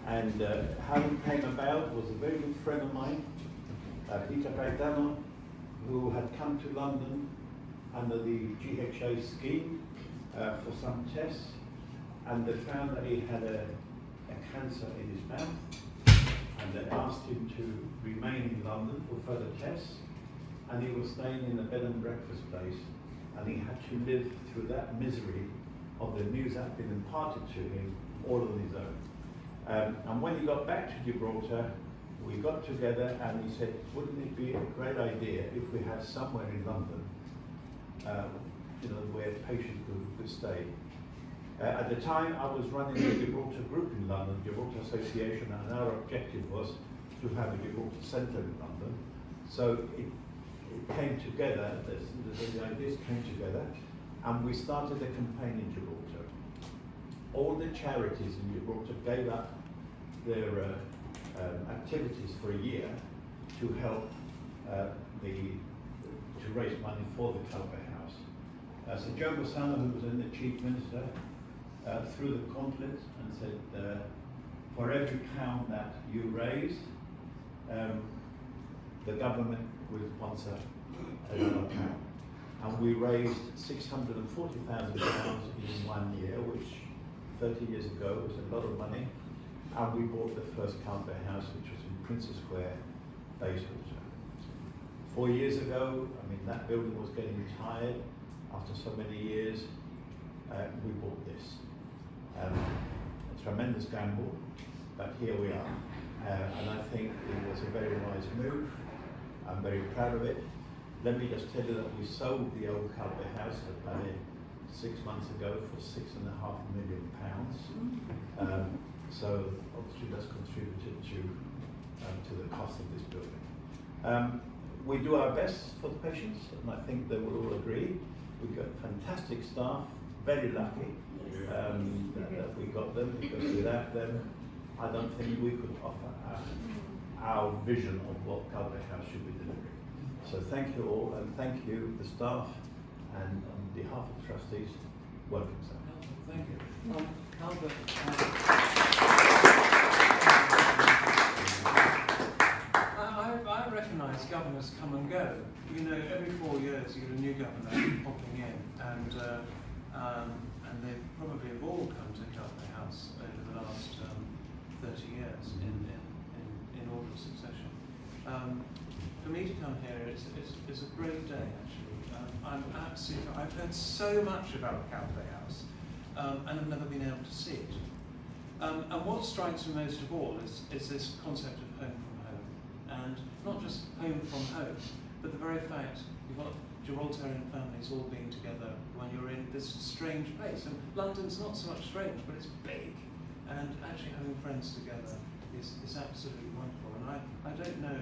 And how it came about was a very good friend of mine, Peter Gaetano, who had come to London under the GHA scheme for some tests, and they found that he had a cancer in his mouth, and they asked him to remain in London for further tests, and he was staying in a bed and breakfast place, and he had to live through that misery of the news that had been imparted to him all on his own. And when he got back to Gibraltar, we got together and he said, wouldn't it be a great idea if we had somewhere in London, where patients could stay. At the time, I was running the Gibraltar group in London, Gibraltar Association, and our objective was to have a Gibraltar Centre in London. So it came together, the ideas came together, and we started a campaign in Gibraltar. All the charities in Gibraltar gave up their activities for a year to help to raise money for the Calpe House. So Joe Bassano, who was then the Chief Minister, threw the gauntlet and said, for every pound that you raise, the government will sponsor another pound. And we raised £640,000 in 1 year, which 30 years ago was a lot of money. And we bought the first Calpe House, which was in Princes Square, Bayswater. 4 years ago, that building was getting tired. After so many years, we bought this. A tremendous gamble, but here we are. And I think it was a very wise move. I'm very proud of it. Let me just tell you that we sold the old Calpe House about 6 months ago for £6.5 million. So obviously that's contributed to the cost of this building. We do our best for the patients, and I think they will all agree. We've got fantastic staff, very lucky that we got them, because without them, I don't think we could offer our vision of what Calpe House should be delivering. So thank you all, and thank you, the staff, and on behalf of the trustees, welcome, sir. Thank you. Calpe, I recognise governors come and go. Every 4 years you get a new governor popping in, and they probably have all come to Calpe House over the last 30 years in order of succession. For me to come here is a great day, actually. I've heard so much about Calpe House, and I've never been able to see it. And what strikes me most of all is this concept of home from home. And not just home from home, but the very fact you've got Gibraltarian families all being together when you're in this strange place. And London's not so much strange, but it's big. And actually having friends together is absolutely wonderful. And I don't know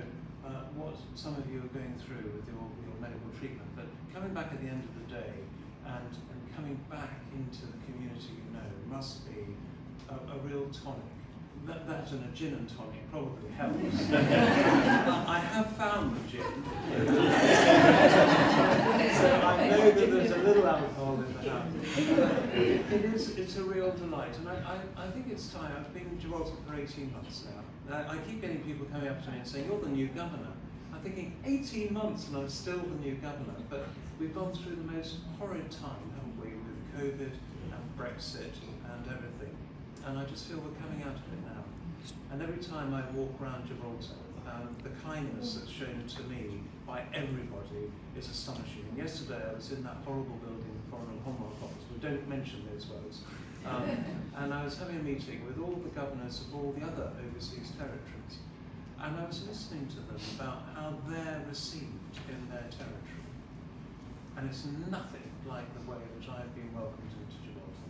what some of you are going through with your medical treatment, but coming back at the end of the day and coming back into the community must be a real tonic. That and a gin and tonic probably helps. I have found the gin. So I know that there's a little alcohol in the house. It's a real delight. And I think it's time. I've been in Gibraltar for 18 months now. I keep getting people coming up to me and saying, you're the new governor. I'm thinking, 18 months and I'm still the new governor. But we've gone through the most horrid time, haven't we, with COVID and Brexit and everything. And I just feel we're coming out of it now. And every time I walk around Gibraltar, the kindness that's shown to me by everybody is astonishing. And yesterday I was in that horrible building, the Foreign and Commonwealth Office, but don't mention those words. And I was having a meeting with all the governors of all the other overseas territories. And I was listening to them about how they're received in their territory. And it's nothing like the way that I've been welcomed into Gibraltar.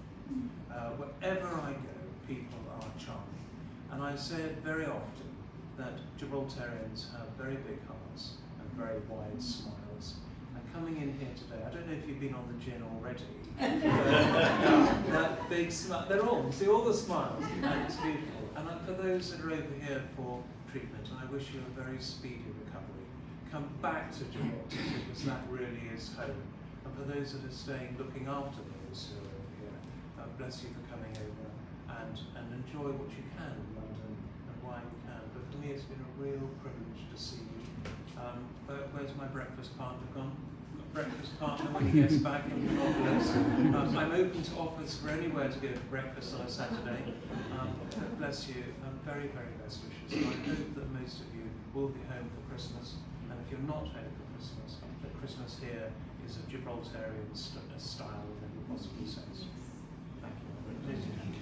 Wherever I go, people are charming. And I say it very often that Gibraltarians have very big hearts and very wide smiles. And coming in here today, I don't know if you've been on the gin already, that big smile, they're all, see all the smiles, and it's beautiful. And for those that are over here for treatment, I wish you a very speedy recovery. Come back to Gibraltar, because that really is home. And for those that are staying, looking after those who are over here, bless you for coming over and enjoy what you can in London why you can. But for me, it's been a real privilege to see you. Where's my breakfast partner gone? Breakfast partner when he gets back in Michaelides. I'm open to offers for anywhere to go for breakfast on a Saturday. Bless you. Very, very best wishes. I hope that most of you will be home for Christmas, and if you're not home for Christmas, that Christmas here is a Gibraltarian style in every possible sense. Thank you.